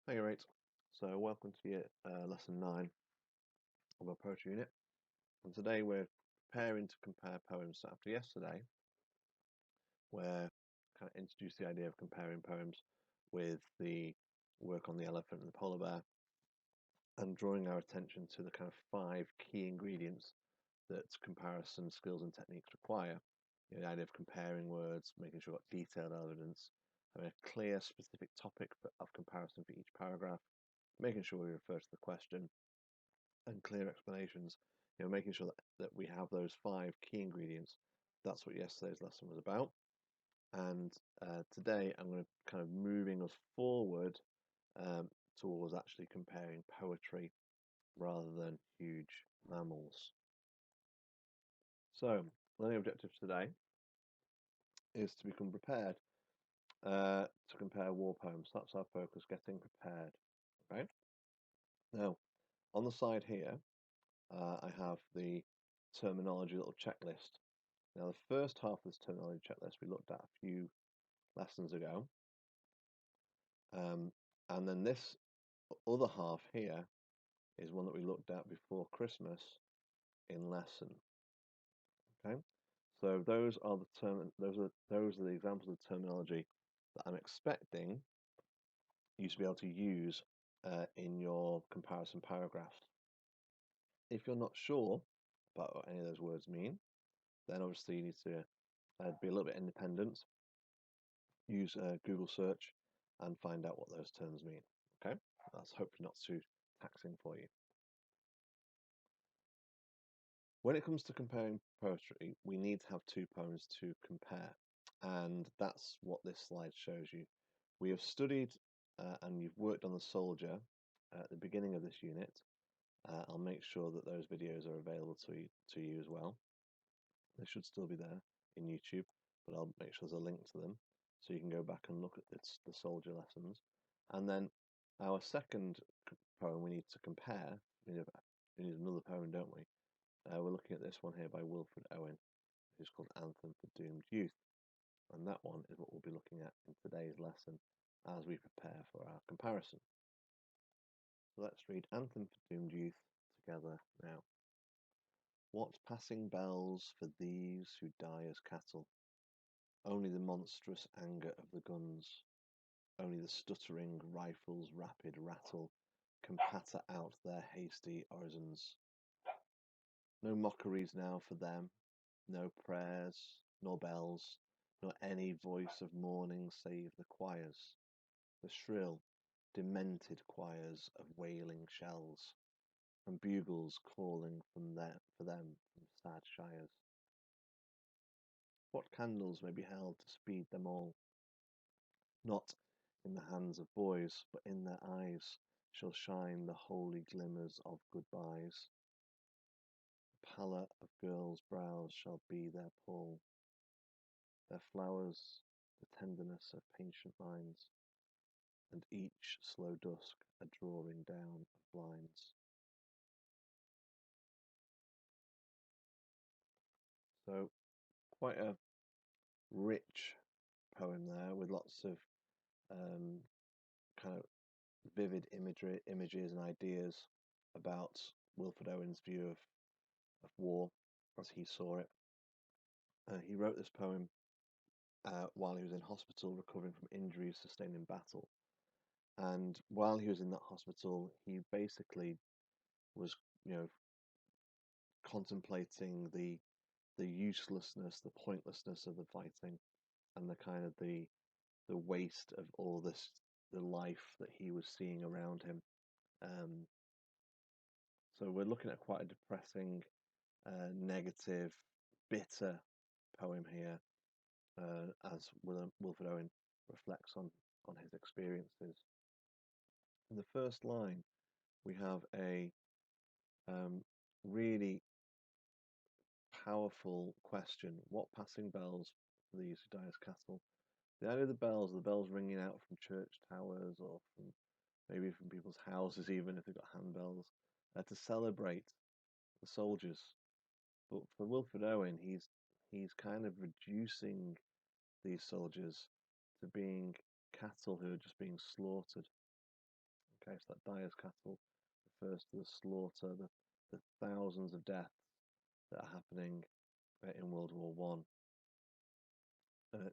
Hey, right. So, welcome to your lesson 9 of our poetry unit. And today we're preparing to compare poems. So, after yesterday, where kind of introduced the idea of comparing poems with the work on the elephant and the polar bear, and drawing our attention to the kind of 5 key ingredients that comparison skills and techniques require. The idea of comparing words, making sure we've got detailed evidence, having a clear, specific topic of comparison for each paragraph, making sure we refer to the question, and clear explanations, making sure that we have those 5 key ingredients. That's what yesterday's lesson was about. And today I'm going to kind of moving us forward um, towards actually comparing poetry rather than huge mammals. So, learning objectives today is to become prepared to compare war poems. That's our focus, getting prepared. Okay. Now, on the side here, I have the terminology little checklist. Now, the first half of this terminology checklist we looked at a few lessons ago. And then this other half here is one that we looked at before Christmas in lesson. Okay, so those are the examples of terminology that I'm expecting you to be able to use in your comparison paragraphs. If you're not sure about what any of those words mean, then obviously you need to be a little bit independent, use Google search and find out what those terms mean. Okay, that's hopefully not too taxing for you. When it comes to comparing poetry, we need to have 2 poems to compare, and that's what this slide shows you. We have studied and you've worked on the soldier at the beginning of this unit. I'll make sure that those videos are available to you as well. They should still be there in YouTube, but I'll make sure there's a link to them so you can go back and look at the soldier lessons. And then our second poem we need to compare. We need another poem, don't we? We're looking at this one here by Wilfred Owen, who's called Anthem for Doomed Youth. And that one is what we'll be looking at in today's lesson as we prepare for our comparison. So let's read Anthem for Doomed Youth together now. What passing bells for these who die as cattle? Only the monstrous anger of the guns, only the stuttering rifle's rapid rattle can patter out their hasty orisons. No mockeries now for them, no prayers, nor bells, nor any voice of mourning save the choirs, the shrill, demented choirs of wailing shells, and bugles calling for them from sad shires. What candles may be held to speed them all? Not in the hands of boys, but in their eyes shall shine the holy glimmers of goodbyes. The pallor of girls' brows shall be their pall, their flowers the tenderness of patient minds, and each slow dusk a drawing down of blinds. So quite a rich poem there with lots of kind of vivid images and ideas about Wilfred Owen's view of war as he saw it. He wrote this poem while he was in hospital recovering from injuries sustained in battle. And while he was in that hospital, he basically was, contemplating the uselessness, the pointlessness of the fighting, and the kind of the waste of all this, the life that he was seeing around him. Um, so we're looking at quite a depressing, negative, bitter poem here, as Wilfred Owen reflects on his experiences. In the first line, we have a really powerful question. What passing bells for these who die as cattle? The idea of the bells ringing out from church towers or from maybe from people's houses, even if they've got handbells, to celebrate the soldiers. But for Wilfred Owen, he's kind of reducing these soldiers to being cattle who are just being slaughtered. Okay, so that dyer's cattle refers to the slaughter, the thousands of deaths that are happening in World War One.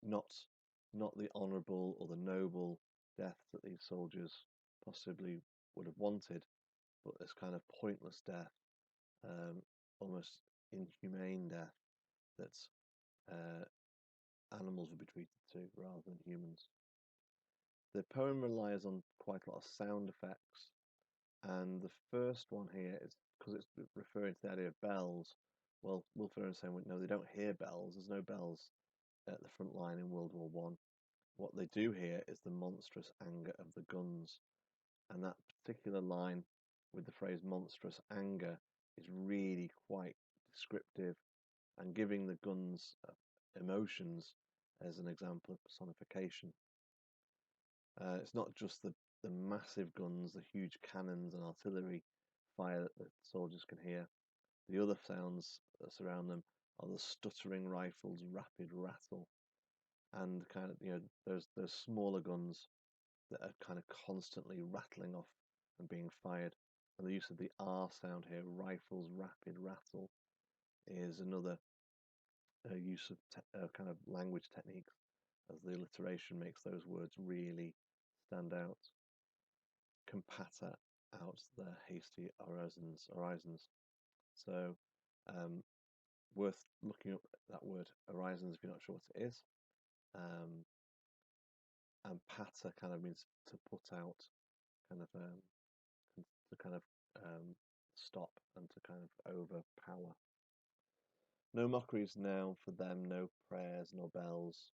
Not the honourable or the noble death that these soldiers possibly would have wanted, but this kind of pointless death, almost inhumane death that animals would be treated to rather than humans. The poem relies on quite a lot of sound effects, and the first one here is because it's referring to the idea of bells. Well, Wilfred Owen is saying, no, they don't hear bells. There's no bells at the front line in World War One. What they do hear is the monstrous anger of the guns, and that particular line with the phrase monstrous anger is really quite descriptive and giving the guns emotions as an example of personification. It's not just the massive guns, the huge cannons and artillery fire that the soldiers can hear. The other sounds that surround them are the stuttering rifles' rapid rattle, and kind of those smaller guns that are kind of constantly rattling off and being fired. And the use of the R sound here, rifles' rapid rattle, is another use of kind of language techniques, as the alliteration makes those words really stand out. Compatta out the hasty orisons. So, worth looking up that word orisons if you're not sure what it is. And patta kind of means to put out, kind of to kind of stop and to kind of overpower. No mockeries now for them, no prayers nor bells.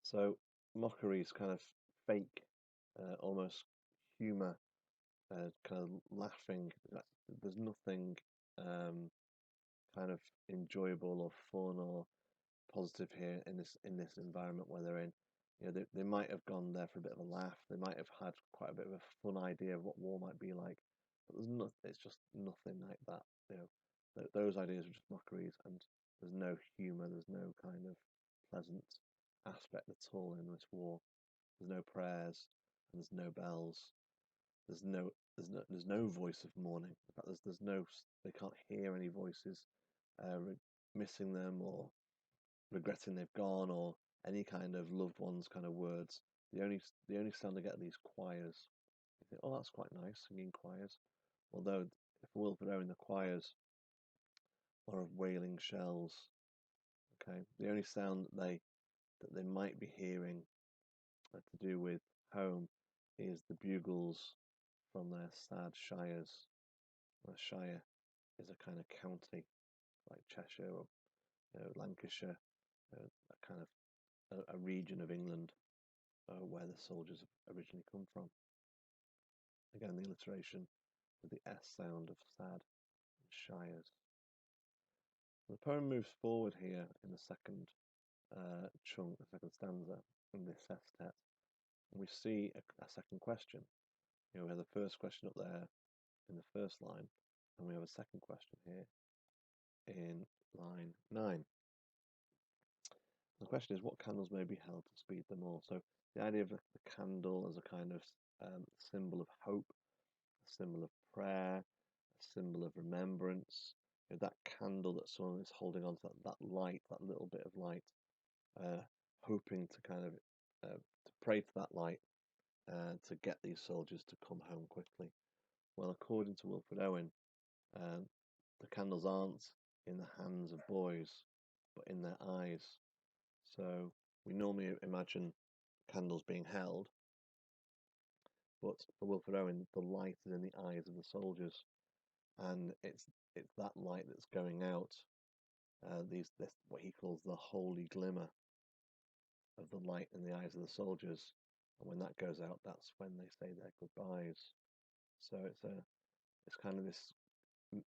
So mockery is kind of fake, almost humour, kind of laughing. There's nothing kind of enjoyable or fun or positive here in this environment where they're in. They might have gone there for a bit of a laugh. They might have had quite a bit of a fun idea of what war might be like, but there's not. It's just nothing like that. Those ideas are just mockeries, and there's no humour. There's no kind of pleasant aspect at all in this war. There's no prayers, and there's no bells. There's no voice of mourning. In fact, there's no. They can't hear any voices missing them or regretting they've gone or any kind of loved ones kind of words. The only sound they get are these choirs. You think, oh, that's quite nice, singing choirs. Although, for Wilfred Owen, the choirs are of wailing shells. Okay, the only sound that they might be hearing to do with home is the bugles from their sad shires. A shire is a kind of county like Cheshire or Lancashire, a kind of a region of England where the soldiers have originally come from. Again, the alliteration with the S sound of sad and shires. The poem moves forward here in the second chunk, the second stanza in this sestet, and we see a second question. We have the first question up there in the first line, and we have a second question here in line 9. The question is, what candles may be held to speed them all? So the idea of the candle as a kind of symbol of hope, a symbol of prayer, a symbol of remembrance. That candle that someone is holding on to, that light, that little bit of light, hoping to kind of to pray to that light to get these soldiers to come home quickly. Well, according to Wilfred Owen, the candles aren't in the hands of boys, but in their eyes. So we normally imagine candles being held, but for Wilfred Owen, the light is in the eyes of the soldiers, and it's that light that's going out. This what he calls the holy glimmer of the light in the eyes of the soldiers, and when that goes out, that's when they say their goodbyes. So it's kind of this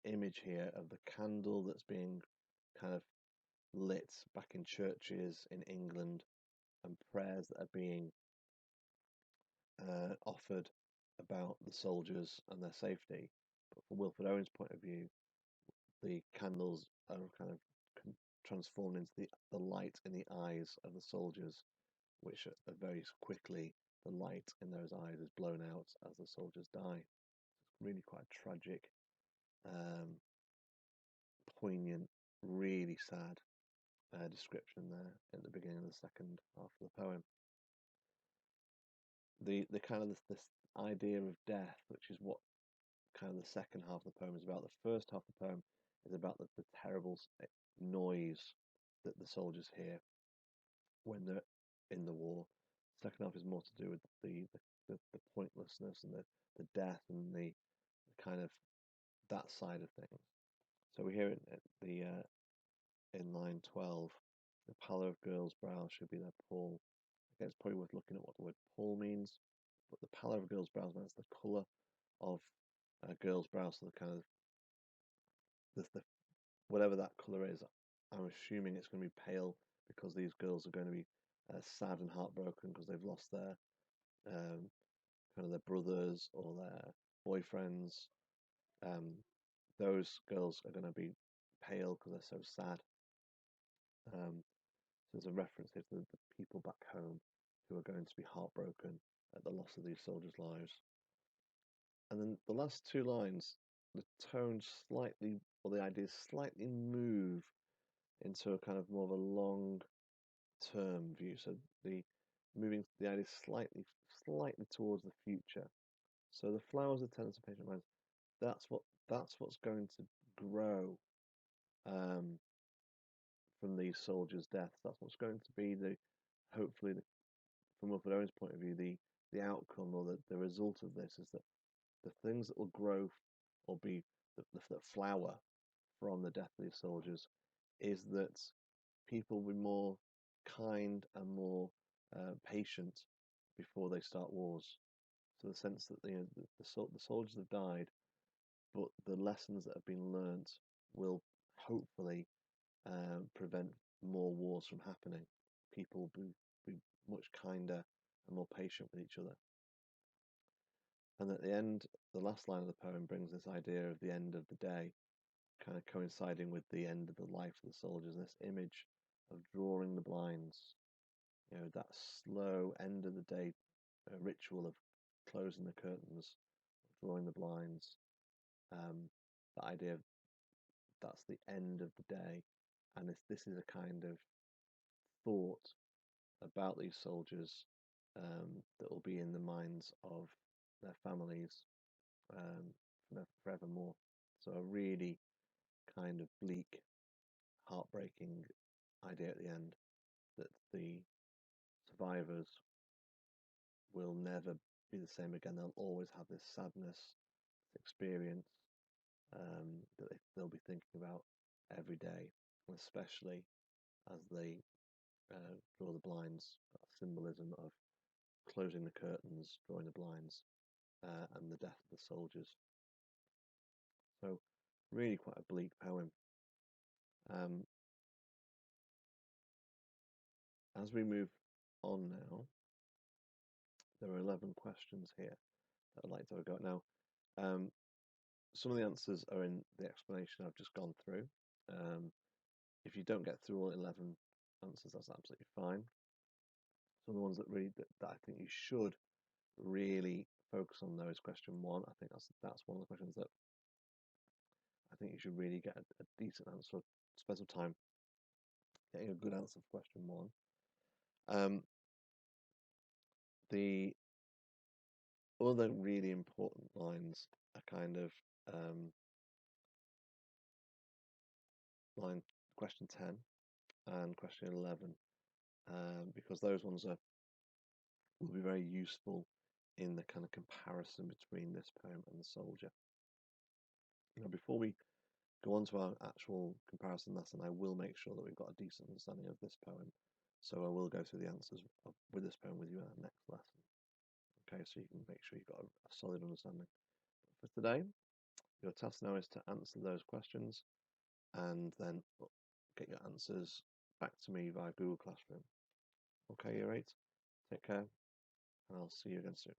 image here of the candle that's being kind of lit back in churches in England, and prayers that are being offered about the soldiers and their safety. But from Wilfred Owen's point of view, the candles are kind of transformed into the light in the eyes of the soldiers, which are very quickly the light in those eyes is blown out as the soldiers die. It's really quite tragic, um, poignant, really sad description there at the beginning of the second half of the poem. The kind of this idea of death, which is what kind of the second half of the poem is about. The first half of the poem is about the terrible noise that the soldiers hear when they're in the war. The second half is more to do with the pointlessness and the death and the kind of that side of things. So we hear it at the in line 12, the pallor of girls' brows should be their pall. Again, it's probably worth looking at what the word pall means, but the pallor of girls' brows means the colour of a girl's brows, so the kind of the whatever that colour is. I'm assuming it's going to be pale because these girls are going to be sad and heartbroken because they've lost their kind of their brothers or their boyfriends. Those girls are going to be pale because they're so sad. So there's a reference here to the people back home who are going to be heartbroken at the loss of these soldiers' lives. And then the last two lines, the tone slightly, or the ideas slightly move into a kind of more of a long-term view. So the idea slightly towards the future. So the flowers of tenderness and patient minds, that's what's going to grow from these soldiers' deaths. That's what's going to be hopefully from Wilfred Owen's point of view, the outcome or the result of this is that the things that will grow or be that flower from the death of these soldiers is that people will be more kind and more patient before they start wars. So the sense that the soldiers have died, but the lessons that have been learnt will hopefully prevent more wars from happening. People will be much kinder and more patient with each other. And at the end, the last line of the poem brings this idea of the end of the day, kind of coinciding with the end of the life of the soldiers. This image of drawing the blinds, that slow end of the day ritual of closing the curtains, drawing the blinds. The idea of that's the end of the day, and this is a kind of thought about these soldiers that will be in the minds of their families forevermore. So a really kind of bleak, heartbreaking idea at the end that the survivors will never be the same again. They'll always have this sadness, this experience that they'll be thinking about every day, and especially as they draw the blinds. That symbolism of closing the curtains, drawing the blinds, and the death of the soldiers. So, really quite a bleak poem. As we move on now, there are 11 questions here that I'd like to have a go at now. Some of the answers are in the explanation I've just gone through. If you don't get through all 11 answers, that's absolutely fine. Some of the ones that I think you should really focus on, though, is question 1. I think that's one of the questions that I think you should really get a decent answer, spend some time getting a good answer for question 1. The other really important lines are kind of question 10 and question 11, because those ones will be very useful in the kind of comparison between this poem and the soldier. Before we go on to our actual comparison lesson, I will make sure that we've got a decent understanding of this poem. So I will go through the answers with this poem with you in our next lesson. Okay, so you can make sure you've got a solid understanding. But for today, your task now is to answer those questions and then get your answers back to me via Google Classroom. Okay, year 8, take care, and I'll see you again soon.